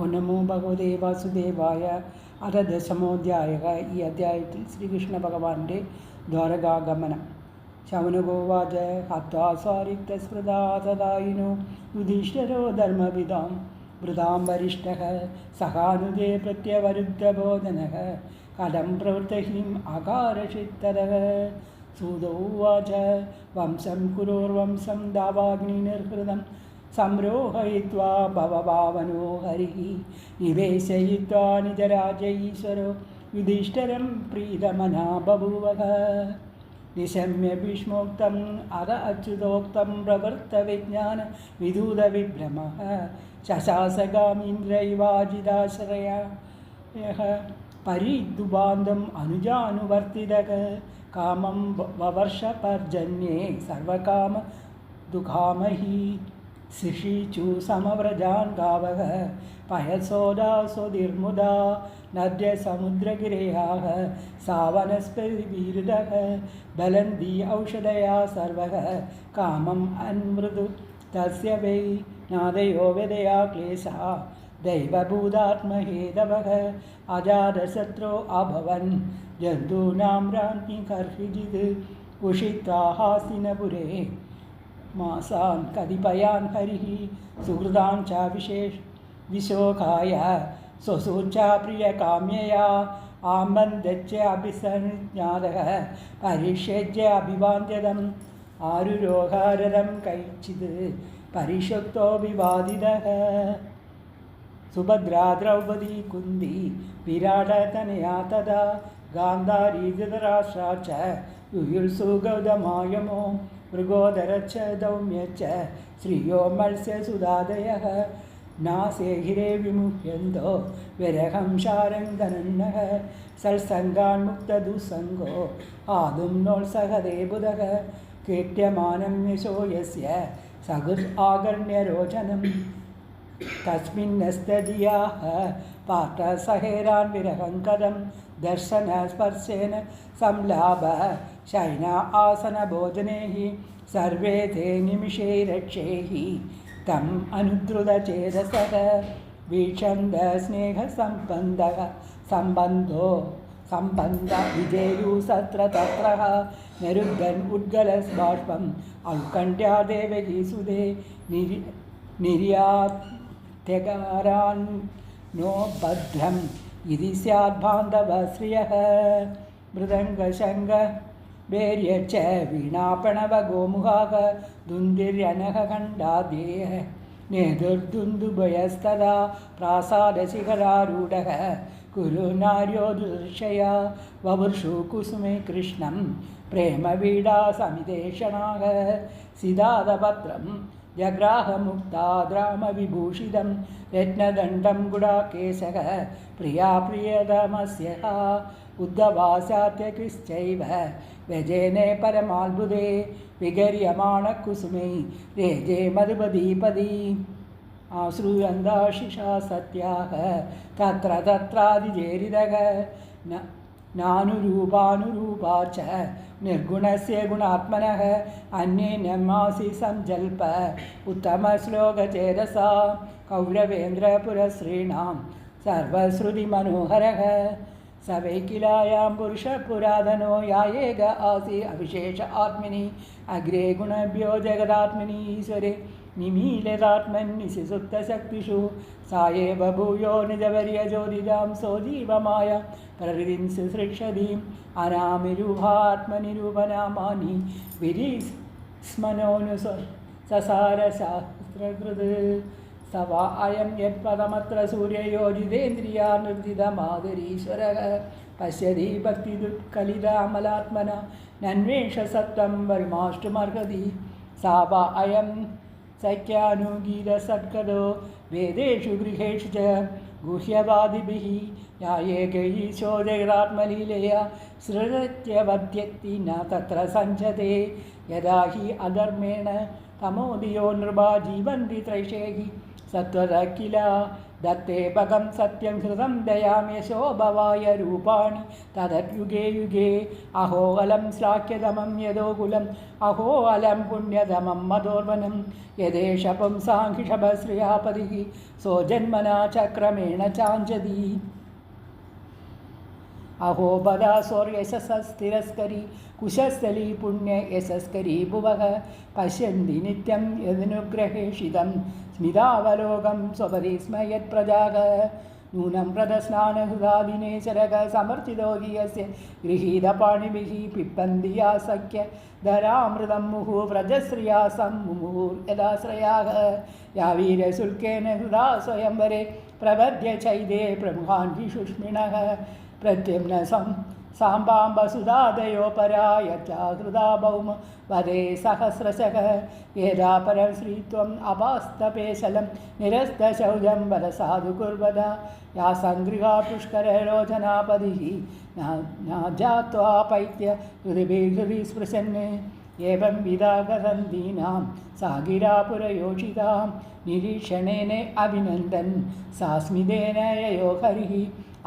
ഓ നമോ ഭഗവതേ വാസുദേവായ. അഥ ദശമോധ്യായः. ഈ അധ്യായത്തിൽ ശ്രീകൃഷ്ണ ഭഗവാന്റെ ദ്വാരകാഗമനം. ശൗനകോവാച ഹത്വാ സ്വാരിക്തസ്മൃതാ തദായിനോ യുധിഷ്ഠിരോ ധർമ്മവിദാം വൃതാം വരിഷ്ഠഃ സഹാനുജേ പ്രത്യവരുദ്ധബോധനഃ കഥം പ്രവൃത്തഹിം അകാരഷിത്തരः. സൂത ഉവാച വംശം കുരോർവംശം ദാവാഗ്നിനിർഹൃതം സംരോഹയിത്വാ ഭവഭാവനോ ഹരിः നിവേശയിത്വാ നിജരാജൈശ്വരോ യുധിഷ്ഠിരം പ്രീതമനാ ബഭൂവഃ. നിശമ്യ ഭീഷ്മോക്തം അത അച്യുതോക്തം പ്രവൃത്തവിജ്ഞാന വിദൂതവിഭ്രമഃ ശശാസകാമീന്ദ്രൈവാജിതാശ്രയഃ പരിദുബാന്ധം അനുജാനുവർത്തിതഃ കാമം വവർഷപർജന്യേ സർവകാമ ദുഃഖാമഹി ശിശീചു സമവ്രജാൻ ഗാവഃ പയസോദാസ്വതിർമുദാ നദ്യ സമുദ്രഗിരേയാഃ സാവനസ്പതിവിരുദഃ ബലന്തി ഔഷധയാ സർവഃ കാമം അന്മൃദു തസ്യ വൈ നാദയോ വിദയാ ക്ലേശഃ ദൈവഭൂതാത്മഹേതവഃ അജാതശത്രോ അഭവൻ ജന്തൂനാം രാജ്ഞി കർഹിജിത് ഉഷിത്വാ ഹാസിനപുരേ മാസാൻ കതിപയാൻ ഹരിः സുഹൃദാൻ ച വിശോകായ സ്വസൂച്ച പ്രിയകാമ്യയാ ആമന്ദച്യ അഭിസഞ്ജാതഃ പരിഷ്യജ്യ അഭിവാദ്യതം ആരുരോഹാരതം കൈച്ചിത് പരിഷക്തോ വിവാദിതഃ. സുഭദ്രാ ദ്രൗപദി കുന്തി വിരാടതനയാ തഥാ ഗാന്ധാരി ധൃതരാഷ്ട്രാ ച യുയുത്സു ഗൗതമായമോ മൃഗോദരശ്ച ദൗമ്യശ്ച ശ്രിയോ മത്സ്യസുതാദയഃ നാസേഹിരേ വിമുഹ്യന്തോ വിരഹം ശാരംഗനന്നഃ സത്സംഗാൻ മുക്തദുസ്സംഗോ ആദും നോത്സഹദേ ബുധഃ കീർത്യമാനം യശോ യസ്യ സഹൃദ് ആകർണ്യരോചനം തസ്മിന്നസ്തദിയാഃ പാർത്ഥ സഹേരാൻ വിരഹം കഥം ദർശന സ്പർശേന സംലാഭഃ ശയന ആസന ഭോജനേ സർവേ തേ നിമിഷേ രക്ഷേഹി തം അനുദ്രുതചേതസഃ വീക്ഷന്ത സ്നേഹസംബന്ധഃ സംബന്ധ വിജേയു സത്ര തത്രഃ നിരുദ്ധൻ ഉദ്ഗലസ്ബാഷ്പം ഔത്കണ്ഠ്യാ ദേവകീ സുതേ निर्यात्यकारान् नो भद्रम् इति स्याद्बान्धवश्रियः. मृदङ्गशङ्ग भैर्यश्च वीणाप्रणवगोमुखाः दुन्दिर्यनः खण्डाद्येः नेदुर्दुन्दुभयस्तदा प्रासादशिखरारूढः कुरु नार्यो दृश्यया ववर्षु कुसुमे कृष्णं प्रेमवीडा समिदेशनाः सिदादपत्रं जग्राहमुक्ताद्रामविभूषितं रत्नदण्डं गुडाकेशः प्रिया प्रियतमस्यः उद्धवासात्यकृश्चैव व्यजेने परमाल्बुधे विगर्यमाणकुसुमे रेजे मधुपदीपदी आश्रूयन्दाशिषा सत्याः तत्र तत्रादिजेरिदः नानुरूपानुरूपा च निर्गुणस्य गुणात्मनः अन्येनमासि संजल्प उत्तमश्लोकचेतसा कौरवेन्द्रपुरश्रीणां सर्वश्रुतिमनोहरः स वैकिलायां पुरुषपुराधनो यायेग आसि अविशेष आत्मनि अग्रे गुणभ्यो जगदात्मनि ईश्वरे निमीलितात्मन्निशिसुप्तशक्तिषु सा एव भूयो निजवर्यज्योतिजां सोजीवमाया प्रकृतिं सुसृक्षतीम् अनामिरूपात्मनिरूपनामानि विधिस्मनोऽनुससारशास्त्रकृत् स वा अयं यत्पदमत्र सूर्ययोजितेन्द्रिया निर्जितमादरीश्वरः पश्यति भक्तिदुत्कलितामलात्मना नन्वेष सत्त्वं वरिमाष्टुमर्हति सा वा अयं सख्यानुगीतसत्कदो वेदेषु गृहेषु च गुह्यवादिभिः या एकैशो जगदात्मलीलया सृजत्यवद्यक्ति न तत्र सञ्चते यदा हि अधर्मेण तमोदियो नृपा जीवन्ति त्रैषेहि सत्वतः किल दत्ते भगं सत्यं हृदं दयां यशो भवाय रूपाणि तदद्युगे युगे अहो अलं श्लाघ्यतमं यदोकुलम् अहो अलं पुण्यतमं मदोर्वनं यदेष पुंसाङ्घिषभश्रियापतिः सोजन्मना चक्रमेण चाञ्जति अहो बदासोर्यशस्तिरस्करी कुशस्थली पुण्य यशस्करी भुवः पश्यन्ति नित्यं यदनुग्रहेषितं स्मितावलोकं स्वपदि स्म यत्प्रजाः नूनं प्रदस्नानहृदादिनेचरः समर्थितो हि यस्य गृहीतपाणिभिः पिबन्ति यासख्य धरामृतं मुहुः व्रजश्रिया सम्मुहुर्यदाश्रयाः या वीरशुल्केन हृदा स्वयंवरे प्रबध्य चैदे प्रमुखान् विशुष्मिणः प्रत्युम्न साम्बाम्बसुधादयो परायत्याहृदा भौम वदे सहस्रशः यदा परं श्रीत्वम् अपास्तपेशलं निरस्तशौजं वरसाधु कुर्वदा या सङ्गृहा पुष्करलोचनापदिः न जात्वा पैत्य हृदि स्पृशन् एवं विधा गसन्तीनां सा गिरापुरयोषितां निरीक्षणेन अभिनन्दन् सा स्मितेन ययो हरिः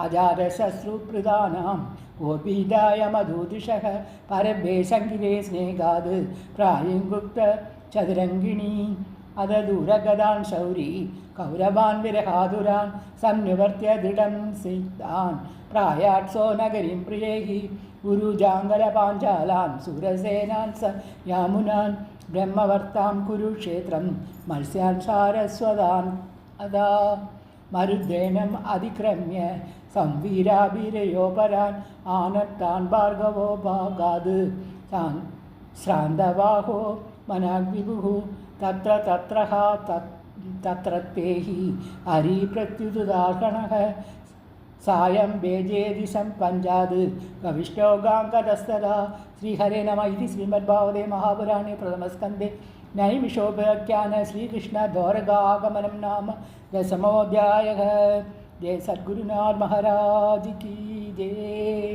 अजातशश्रुप्रदानां गोपीदाय मधुदिशः परभे सङ्गिरे स्नेहाद् प्रायङ्गुप्त चतुरङ्गिणी अदूरगदान् शौरी कौरवान् विरहादुरान् संनिवर्त्य दृढं सिद्धान् प्रायाट्सो नगरीं प्रियैः गुरुजाङ्गलपाञ्चालान् सुरसेनान् स यामुनान् ब्रह्मवर्तां कुरुक्षेत्रं मत्स्यान् सारस्वतान् अदा मरुद्रेणम् अधिक्रम्य संवीराभिरयोपरान् आनत्तान् भार्गवो भागाद् श्रान्तवाहो मनाग्विभुः तत्र तेहि हरिप्रत्युदाहरणः सायं बेजेदिशं पञ्चाद् कविष्टो गाङ्गदस्तदा श्रीहरे नमः इति श्रीमद्भागवते महापुराणे प्रथमस्कन्धे नैमिषोपाख्यान श्रीकृष्णद्वारकागमनं नाम दशमोऽध्यायः। जय सद्गुरुनाथ महाराज की जय।